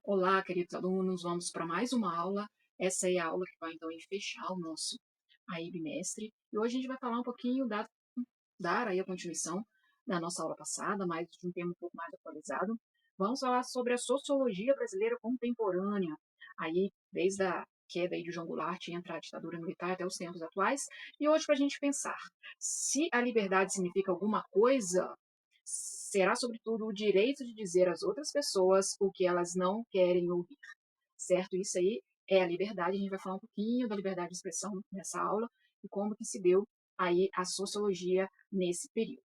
Olá, queridos alunos, vamos para mais uma aula. Essa é a aula que vai então fechar o nosso aí bimestre. E hoje a gente vai falar um pouquinho dar aí a continuação da nossa aula passada, mas de um tema um pouco mais atualizado. Vamos falar sobre a sociologia brasileira contemporânea, aí desde a queda aí de João Goulart e entrar a ditadura militar até os tempos atuais. E hoje para a gente pensar se a liberdade significa alguma coisa, será sobretudo o direito de dizer às outras pessoas o que elas não querem ouvir, certo? Isso aí é a liberdade. A gente vai falar um pouquinho da liberdade de expressão nessa aula e como que se deu aí a sociologia nesse período.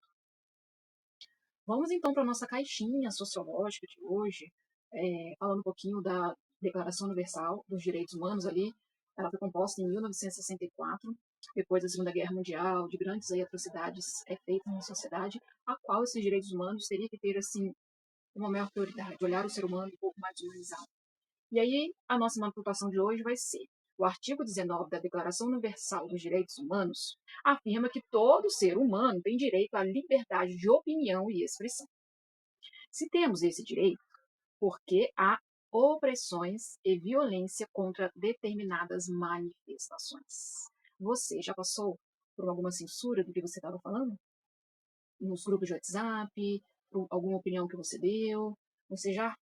Vamos então para a nossa caixinha sociológica de hoje, falando um pouquinho da Declaração Universal dos Direitos Humanos ali. Ela foi composta em 1964, depois da Segunda Guerra Mundial, de grandes aí atrocidades feitas na sociedade, a qual esses direitos humanos teria que ter assim uma maior prioridade, olhar o ser humano um pouco mais humanizado. E aí, a nossa manifestação de hoje vai ser: o artigo 19 da Declaração Universal dos Direitos Humanos afirma que todo ser humano tem direito à liberdade de opinião e expressão. Se temos esse direito, por que há opressões e violência contra determinadas manifestações? Você já passou por alguma censura do que você estava falando? Nos grupos de WhatsApp, por alguma opinião que você deu? Você já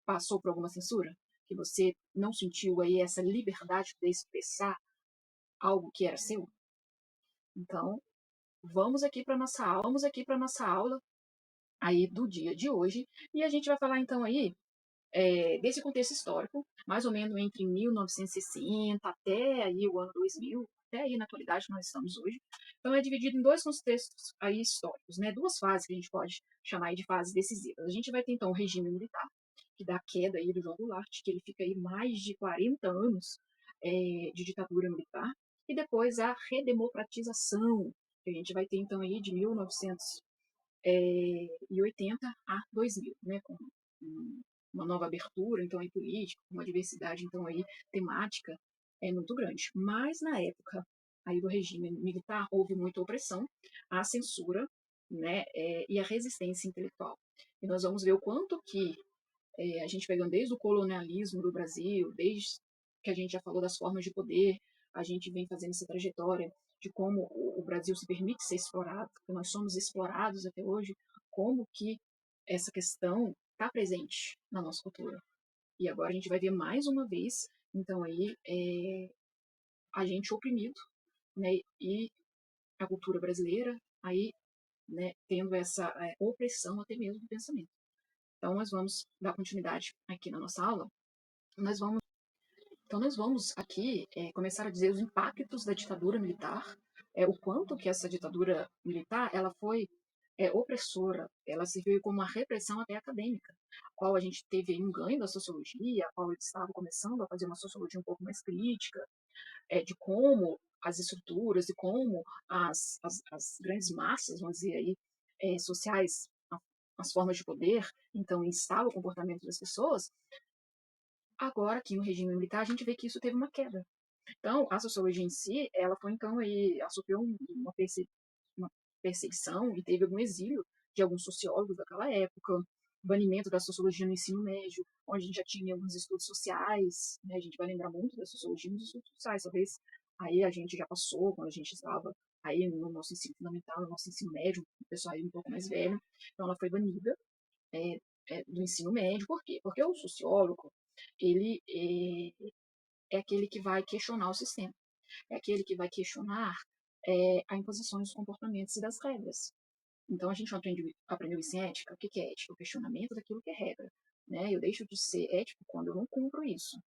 passou por alguma censura? Que você não sentiu aí essa liberdade de expressar algo que era seu? Então, vamos aqui para nossa aula aí do dia de hoje e a gente vai falar então aí desse contexto histórico, mais ou menos entre 1960 até aí o ano 2000, até aí na atualidade que nós estamos hoje. Então é dividido em dois contextos aí históricos, né? Duas fases que a gente pode chamar aí de fases decisivas. A gente vai ter então o regime militar, que dá a queda aí do João Goulart, que ele fica aí mais de 40 anos de ditadura militar, e depois a redemocratização, que a gente vai ter então aí de 1980 a 2000, né, com uma nova abertura, então, aí, política, uma diversidade, então, aí, temática muito grande. Mas, na época aí do regime militar, houve muita opressão, a censura, né, e a resistência intelectual. E nós vamos ver o quanto que a gente pegando desde o colonialismo do Brasil, desde que a gente já falou das formas de poder, a gente vem fazendo essa trajetória de como o Brasil se permite ser explorado, porque nós somos explorados até hoje, como que essa questão está presente na nossa cultura. E agora a gente vai ver mais uma vez, então aí, a gente oprimido, né, e a cultura brasileira aí, né, tendo essa opressão até mesmo do pensamento. Então nós vamos dar continuidade aqui na nossa aula. Nós vamos Então, nós vamos aqui começar a dizer os impactos da ditadura militar, o quanto que essa ditadura militar ela foi opressora, ela serviu como uma repressão até acadêmica, a qual a gente teve aí um ganho da sociologia, a qual eles estavam começando a fazer uma sociologia um pouco mais crítica, de como as estruturas e como as grandes massas, vamos dizer aí, sociais, as formas de poder, então, instalam o comportamento das pessoas. Agora, aqui no regime militar, a gente vê que isso teve uma queda. Então, a sociologia em si, ela foi então aí, ela sofreu uma perseguição e teve algum exílio de alguns sociólogos daquela época, banimento da sociologia no ensino médio, onde a gente já tinha alguns estudos sociais, né? A gente vai lembrar muito da sociologia nos estudos sociais, talvez aí a gente já passou, quando a gente estava aí no nosso ensino fundamental, no nosso ensino médio, o pessoal aí um pouco mais velho, então ela foi banida é, do ensino médio, por quê? Porque o sociólogo, ele é aquele que vai questionar o sistema, é aquele que vai questionar a imposição dos comportamentos e das regras. Então, a gente aprendeu isso em ética. O que é ética? O questionamento daquilo que é regra. Né? Eu deixo de ser ético quando eu não cumpro isso.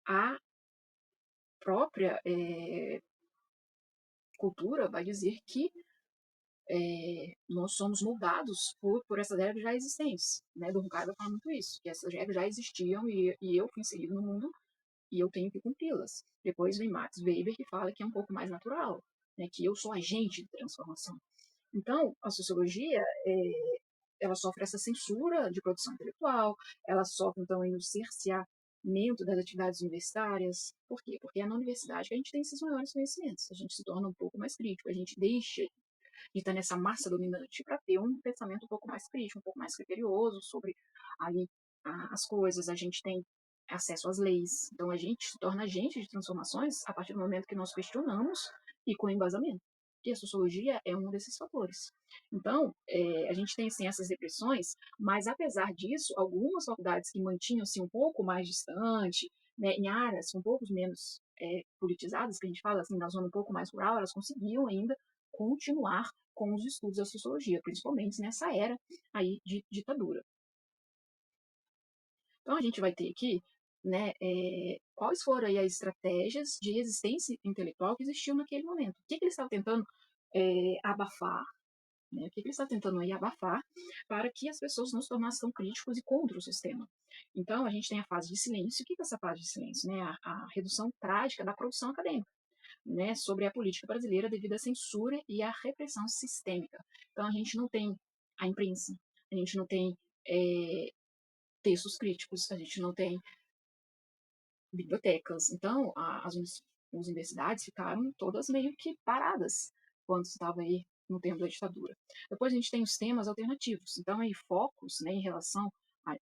A própria cultura vai dizer que nós somos moldados por essas regras já existentes. Né? Durkheim fala muito isso, que essas regras já existiam e eu fui inserido no mundo e eu tenho que cumpri-las. Depois vem Max Weber, que fala que é um pouco mais natural, né, que eu sou agente de transformação. Então, a sociologia, ela sofre essa censura de produção intelectual, ela sofre, então, o cerceamento das atividades universitárias. Por quê? Porque é na universidade que a gente tem esses maiores conhecimentos, a gente se torna um pouco mais crítico, a gente deixa de estar nessa massa dominante para ter um pensamento um pouco mais crítico, um pouco mais criterioso sobre ali as coisas. A gente tem acesso às leis. Então, a gente se torna agente de transformações a partir do momento que nós questionamos e com embasamento. E a sociologia é um desses fatores. Então, a gente tem sim essas repressões, mas apesar disso, algumas faculdades que mantinham-se um pouco mais distante, né, em áreas um pouco menos politizadas, que a gente fala assim, na zona um pouco mais rural, elas conseguiam ainda continuar com os estudos da sociologia, principalmente nessa era aí de ditadura. Então a gente vai ter aqui, né, quais foram aí as estratégias de resistência intelectual que existiam naquele momento. O que, que eles estavam tentando abafar, né? O que, que eles estavam tentando aí abafar para que as pessoas não se tornassem tão críticos e contra o sistema. Então a gente tem a fase de silêncio. O que é essa fase de silêncio? Né? A redução trágica da produção acadêmica, né, sobre a política brasileira devido à censura e à repressão sistêmica. Então a gente não tem a imprensa, a gente não tem textos críticos, a gente não tem bibliotecas. Então, as universidades ficaram todas meio que paradas quando estava aí no tempo da ditadura. Depois a gente tem os temas alternativos. Então, aí focos, né, em relação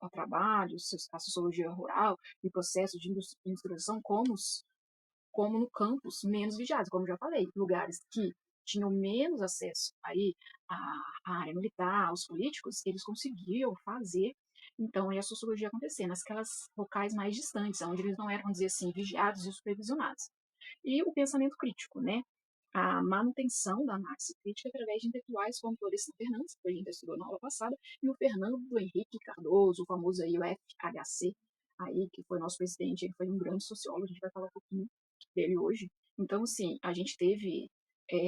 ao trabalho, a sociologia rural e processo de industrialização como no campus menos vigiados, como já falei, lugares que tinham menos acesso aí à área militar, aos políticos, eles conseguiam fazer então a sociologia acontecer nasquelas locais mais distantes, onde eles não eram, vamos dizer assim, vigiados e supervisionados. E o pensamento crítico, né? A manutenção da análise crítica através de intelectuais como Florestan Fernandes, que a gente estudou na aula passada, e o Fernando Henrique Cardoso, o famoso aí, o FHC, aí, que foi nosso presidente, ele foi um grande sociólogo, a gente vai falar um pouquinho dele hoje. Então, assim, a gente teve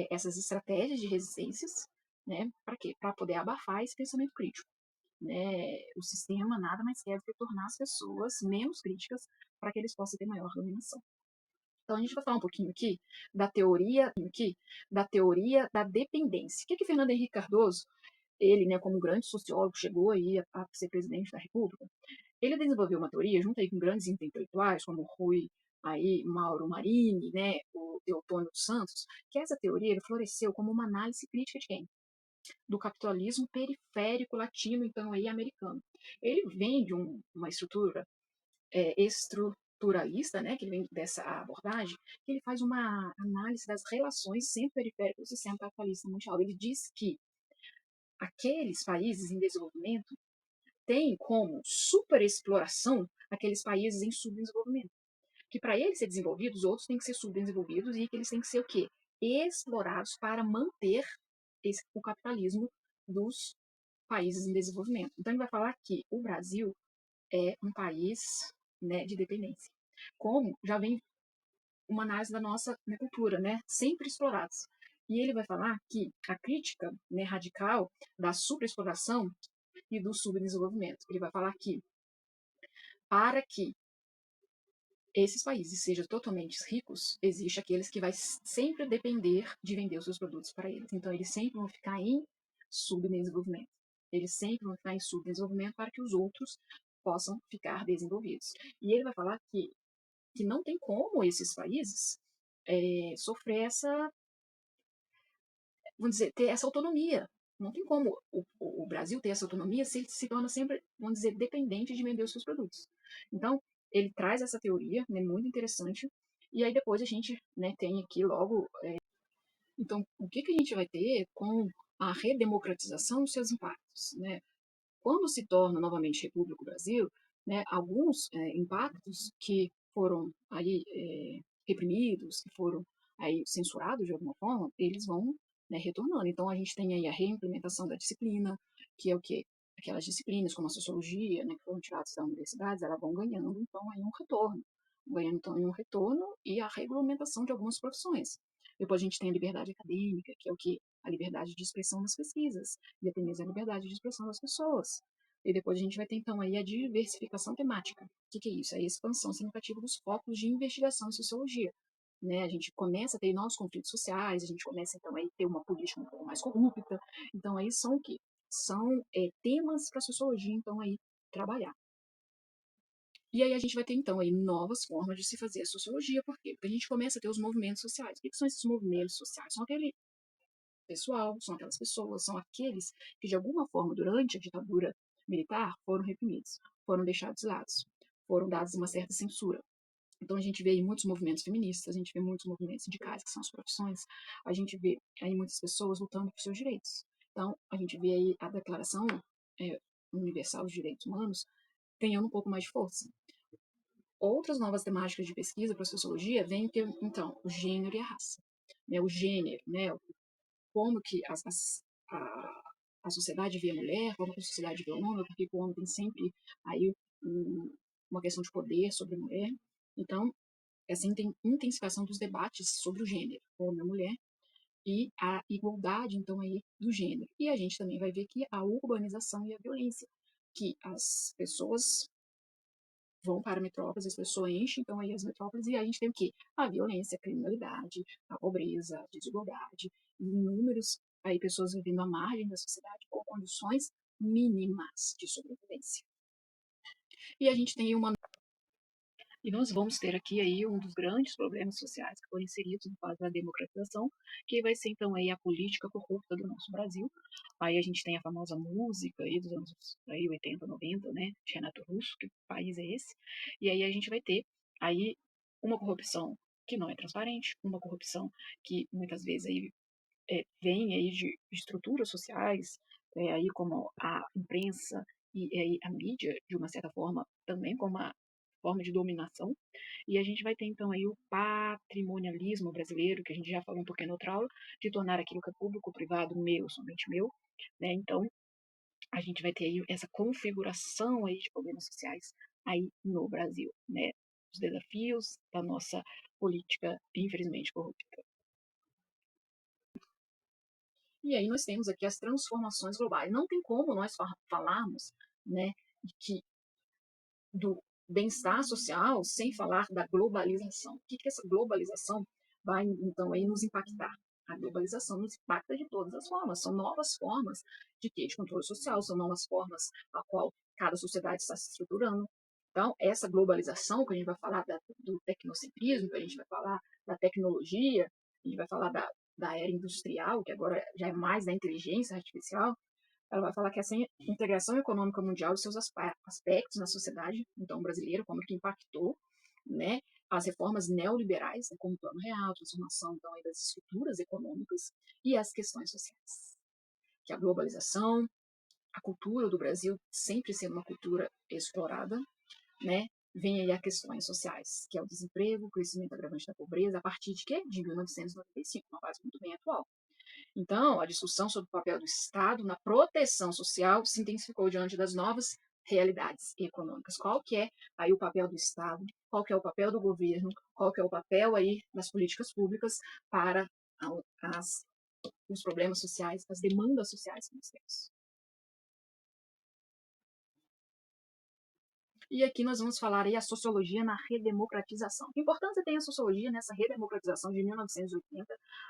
essas estratégias de resistências, né, para quê? Para poder abafar esse pensamento crítico. Né? O sistema nada mais quer do que tornar as pessoas menos críticas para que eles possam ter maior dominação. Então a gente vai falar um pouquinho aqui da teoria da dependência. O que Fernando Henrique Cardoso, ele, né, como grande sociólogo, chegou aí a ser presidente da República? Ele desenvolveu uma teoria junto aí com grandes intelectuais como Rui, aí Mauro Marini, né, o Teotônio dos Santos, que essa teoria ele floresceu como uma análise crítica de quem? Do capitalismo periférico latino, então aí americano. Ele vem de uma estrutura estruturalista, né, que ele vem dessa abordagem, que ele faz uma análise das relações centro-periféricas do sistema capitalista mundial. Ele diz que aqueles países em desenvolvimento têm como superexploração aqueles países em subdesenvolvimento. Que para eles ser desenvolvidos, os outros têm que ser subdesenvolvidos e que eles têm que ser o quê? Explorados para manter o capitalismo dos países em desenvolvimento. Então, ele vai falar que o Brasil é um país, né, de dependência. Como já vem uma análise da nossa, né, cultura, né, sempre explorados. E ele vai falar que a crítica, né, radical da superexploração e do subdesenvolvimento. Ele vai falar que para que esses países sejam totalmente ricos, existe aqueles que vai sempre depender de vender os seus produtos para eles. Então, eles sempre vão ficar em subdesenvolvimento. Eles sempre vão ficar em subdesenvolvimento para que os outros possam ficar desenvolvidos. E ele vai falar que não tem como esses países sofrer essa, vamos dizer, ter essa autonomia. Não tem como o Brasil ter essa autonomia se ele se torna sempre, vamos dizer, dependente de vender os seus produtos. Então, ele traz essa teoria, né, muito interessante, e aí depois a gente, né, tem aqui logo. Então, o que a gente vai ter com a redemocratização e os seus impactos? Né? Quando se torna novamente República do Brasil, né, alguns impactos que foram aí reprimidos, que foram aí censurados de alguma forma, eles vão, né, retornando. Então a gente tem aí a reimplementação da disciplina, que é o quê? Aquelas disciplinas como a sociologia, né, que foram tiradas das universidades, elas vão ganhando então aí um retorno, ganhando então aí um retorno e a regulamentação de algumas profissões. Depois a gente tem a liberdade acadêmica, que é o que? A liberdade de expressão nas pesquisas, e até mesmo a liberdade de expressão das pessoas. E depois a gente vai ter, então, aí a diversificação temática. O que é isso? É a expansão significativa dos focos de investigação em sociologia. Né? A gente começa a ter novos conflitos sociais, a gente começa, então, a ter uma política um pouco mais corrupta. Então, aí são o quê? São temas para a sociologia, então, aí trabalhar. E aí a gente vai ter, então, aí novas formas de se fazer a sociologia. Por quê? Porque a gente começa a ter os movimentos sociais. O que são esses movimentos sociais? São aquele pessoal, são aquelas pessoas, são aqueles que, de alguma forma, durante a ditadura militar, foram reprimidos, foram deixados de lado, foram dadas uma certa censura. Então, a gente vê aí muitos movimentos feministas, a gente vê muitos movimentos sindicais, que são as profissões, a gente vê aí muitas pessoas lutando por seus direitos. Então, a gente vê aí a Declaração Universal dos Direitos Humanos ganhando um pouco mais de força. Outras novas temáticas de pesquisa para a sociologia vêm que, então, o gênero e a raça. Né, o gênero, né, como que a sociedade vê a mulher, como que a sociedade vê o homem, porque o homem tem sempre aí uma questão de poder sobre a mulher. Então, essa intensificação dos debates sobre o gênero, homem e mulher, e a igualdade, então, aí do gênero. E a gente também vai ver que a urbanização e a violência, que as pessoas vão para metrópoles, as pessoas enchem, então, aí as metrópoles, e a gente tem o quê? A violência, a criminalidade, a pobreza, a desigualdade, inúmeros aí pessoas vivendo à margem da sociedade com condições mínimas de sobrevivência. E a gente tem uma e nós vamos ter aqui aí um dos grandes problemas sociais que foram inseridos no quadro da democratização, que vai ser então aí a política corrupta do nosso Brasil. Aí a gente tem a famosa música aí dos anos aí 80, 90, né, de Renato Russo, que país é esse? E aí a gente vai ter aí uma corrupção que não é transparente, uma corrupção que muitas vezes aí vem aí de estruturas sociais, aí como a imprensa e aí a mídia, de uma certa forma, também como uma forma de dominação. E a gente vai ter, então, aí o patrimonialismo brasileiro, que a gente já falou um pouquinho na outra aula, de tornar aquilo que é público, privado, meu, somente meu. Né? Então, a gente vai ter aí essa configuração aí de problemas sociais aí no Brasil, né? Os desafios da nossa política, infelizmente, corrupta. E aí nós temos aqui as transformações globais. Não tem como nós falarmos, né, que do bem-estar social sem falar da globalização. O que essa globalização vai, então, aí nos impactar? A globalização nos impacta de todas as formas. São novas formas de quê? De controle social, são novas formas a qual cada sociedade está se estruturando. Então, essa globalização, que a gente vai falar do tecnocentrismo, que a gente vai falar da tecnologia, a gente vai falar da era industrial, que agora já é mais da inteligência artificial, ela vai falar que essa integração econômica mundial e seus aspectos na sociedade, então, brasileira, como que impactou, né, as reformas neoliberais, né, como o Plano Real, transformação, então, aí, das estruturas econômicas e as questões sociais. Que a globalização, a cultura do Brasil sempre sendo uma cultura explorada, né, vem aí as questões sociais, que é o desemprego, o crescimento agravante da pobreza, a partir de quê? De 1995, uma base muito bem atual. Então, a discussão sobre o papel do Estado na proteção social se intensificou diante das novas realidades econômicas. Qual que é aí o papel do Estado? Qual que é o papel do governo? Qual que é o papel aí das políticas públicas para as, os problemas sociais, as demandas sociais que nós temos? E aqui nós vamos falar aí a sociologia na redemocratização. Que importância tem a sociologia nessa redemocratização de 1980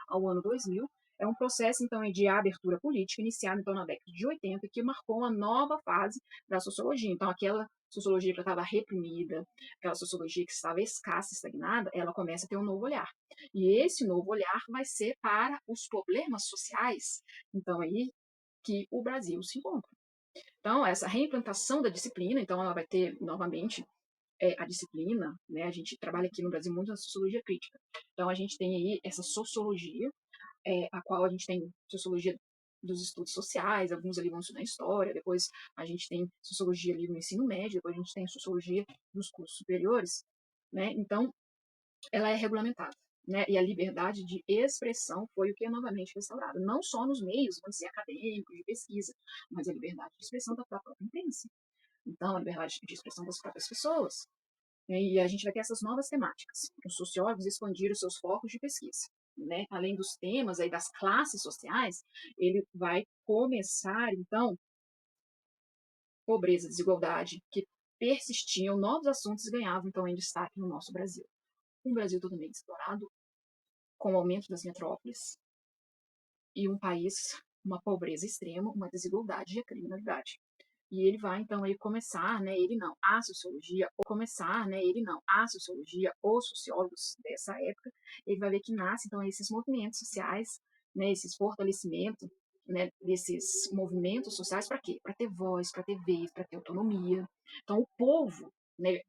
ao ano 2000? É um processo, então, de abertura política iniciado, então, na década de 80, que marcou uma nova fase da sociologia. Então, aquela sociologia que estava reprimida, aquela sociologia que estava escassa, estagnada, ela começa a ter um novo olhar. E esse novo olhar vai ser para os problemas sociais, então, aí, que o Brasil se encontra. Então, essa reimplantação da disciplina, então ela vai ter novamente a disciplina, né? A gente trabalha aqui no Brasil muito na sociologia crítica. Então, a gente tem aí essa sociologia, a qual a gente tem sociologia dos estudos sociais, alguns ali vão estudar história, depois a gente tem sociologia ali no ensino médio, depois a gente tem sociologia dos cursos superiores, né? Então, ela é regulamentada. Né, e a liberdade de expressão foi o que é novamente restaurado, não só nos meios, vamos dizer, acadêmicos, de pesquisa, mas a liberdade de expressão da própria imprensa. Então, a liberdade de expressão das próprias pessoas. E a gente vai ter essas novas temáticas. Os sociólogos expandiram seus focos de pesquisa. Né? Além dos temas aí das classes sociais, ele vai começar, então, pobreza, desigualdade, que persistiam, novos assuntos ganhavam, então, em destaque no nosso Brasil. Um Brasil totalmente explorado, com o aumento das metrópoles, e um país, uma pobreza extrema, uma desigualdade e a criminalidade. E ele vai, então, ele começar, né, ele não, a sociologia, ou começar, né, ele não, a sociologia, os sociólogos dessa época, ele vai ver que nasce, então, esses movimentos sociais, né, esses fortalecimentos, né, desses movimentos sociais, para quê? Para ter voz, para ter vez, para ter autonomia. Então, o povo, né,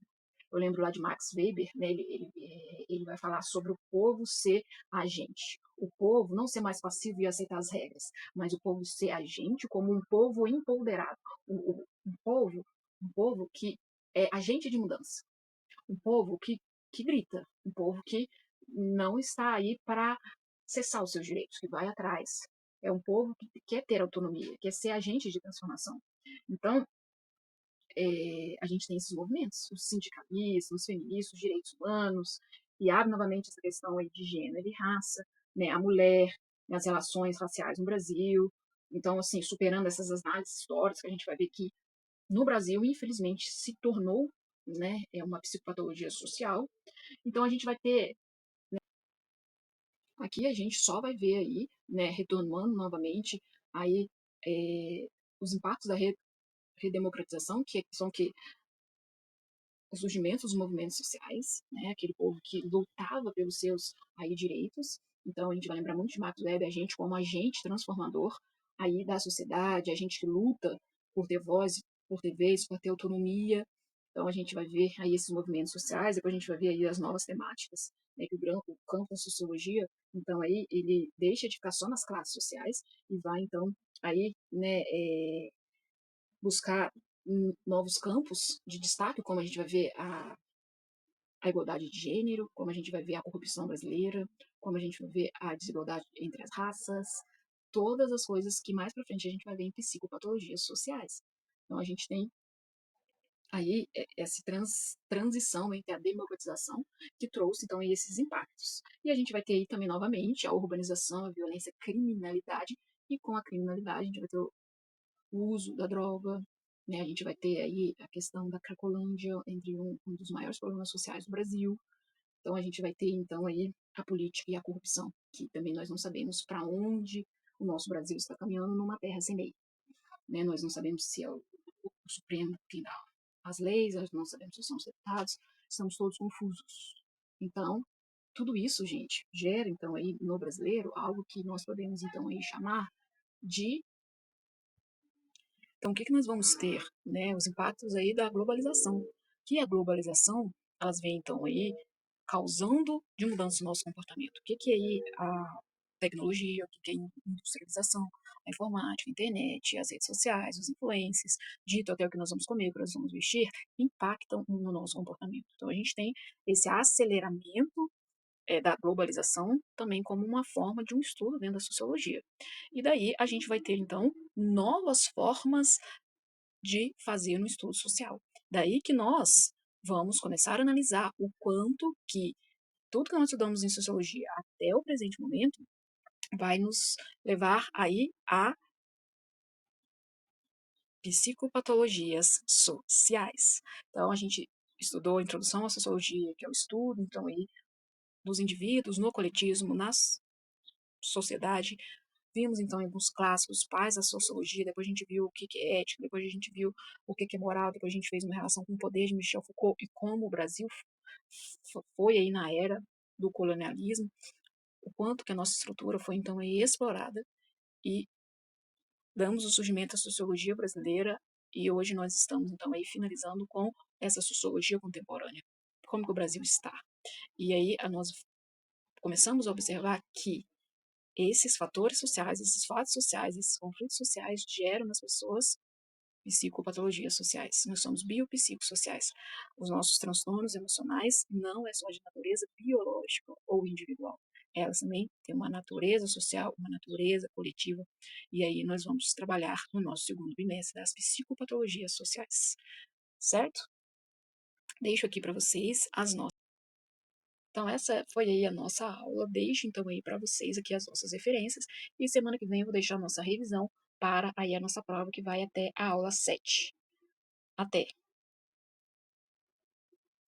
eu lembro lá de Max Weber, né, ele vai falar sobre o povo ser agente. O povo não ser mais passivo e aceitar as regras, mas o povo ser agente como um povo empoderado. Um povo que é agente de mudança. Um povo que grita. Um povo que não está aí para cessar os seus direitos, que vai atrás. É um povo que quer ter autonomia, quer ser agente de transformação. Então, a gente tem esses movimentos, os sindicalistas, os feministas, os direitos humanos, e abre novamente essa questão aí de gênero e raça, né, a mulher, né, as relações raciais no Brasil. Então, assim, superando essas análises históricas, que a gente vai ver que no Brasil, infelizmente, se tornou, né, uma psicopatologia social. Então, a gente vai ter, aqui a gente só vai ver aí, né, retomando novamente aí é, os impactos da redemocratização, que são que o surgimento dos movimentos sociais, né, aquele povo que lutava pelos seus aí direitos. Então a gente vai lembrar muito de Max Weber, a gente como agente transformador aí da sociedade, a gente que luta por ter voz, por ter vez, por ter autonomia. Então a gente vai ver aí esses movimentos sociais, depois a gente vai ver aí as novas temáticas, né, que o campo da sociologia, então aí ele deixa de ficar só nas classes sociais e vai então aí, né, buscar novos campos de destaque, como a gente vai ver a igualdade de gênero, como a gente vai ver a corrupção brasileira, como a gente vai ver a desigualdade entre as raças, todas as coisas que mais para frente a gente vai ver em psicopatologias sociais. Então a gente tem aí essa transição entre a democratização que trouxe então esses impactos. E a gente vai ter aí também novamente a urbanização, a violência, a criminalidade, e com a criminalidade a gente vai ter o uso da droga, né? A gente vai ter aí a questão da Cracolândia, entre um dos maiores problemas sociais do Brasil. Então a gente vai ter então aí a política e a corrupção, que também nós não sabemos para onde o nosso Brasil está caminhando numa terra sem lei, né? Nós não sabemos se é o Supremo quem dá as leis, nós não sabemos se são os deputados, estamos todos confusos. Então, tudo isso, gente, gera então aí no brasileiro algo que nós podemos então aí chamar de. Então, o que, que nós vamos ter? Né, os impactos aí da globalização. Que a globalização, elas vem então aí causando de mudança no nosso comportamento. O que, que é aí a tecnologia, o que, que é a industrialização, a informática, a internet, as redes sociais, os influencers, dito até o que nós vamos comer, o que nós vamos vestir, impactam no nosso comportamento. Então, a gente tem esse aceleramento da globalização também como uma forma de um estudo dentro da sociologia. E daí a gente vai ter, então, novas formas de fazer no estudo social. Daí que nós vamos começar a analisar o quanto que tudo que nós estudamos em sociologia até o presente momento vai nos levar aí a psicopatologias sociais. Então, a gente estudou a introdução à sociologia, que é o estudo, então, aí, dos indivíduos, no coletivismo, na sociedade. Vimos, então, alguns clássicos, pais da sociologia, depois a gente viu o que é ética, depois a gente viu o que é moral, depois a gente fez uma relação com o poder de Michel Foucault e como o Brasil foi aí na era do colonialismo, o quanto que a nossa estrutura foi, então, aí explorada e damos o surgimento da sociologia brasileira e hoje nós estamos, então, aí finalizando com essa sociologia contemporânea. Como que o Brasil está? E aí nós começamos a observar que esses fatores sociais, esses fatos sociais, esses conflitos sociais geram nas pessoas psicopatologias sociais. Nós somos biopsicossociais. Os nossos transtornos emocionais não é só de natureza biológica ou individual. Elas também têm uma natureza social, uma natureza coletiva. E aí nós vamos trabalhar no nosso segundo bimestre das psicopatologias sociais. Certo? Deixo aqui para vocês as nossas. Então, essa foi aí a nossa aula. Deixo então aí para vocês aqui as nossas referências. E semana que vem eu vou deixar a nossa revisão para aí a nossa prova que vai até a aula 7. Até!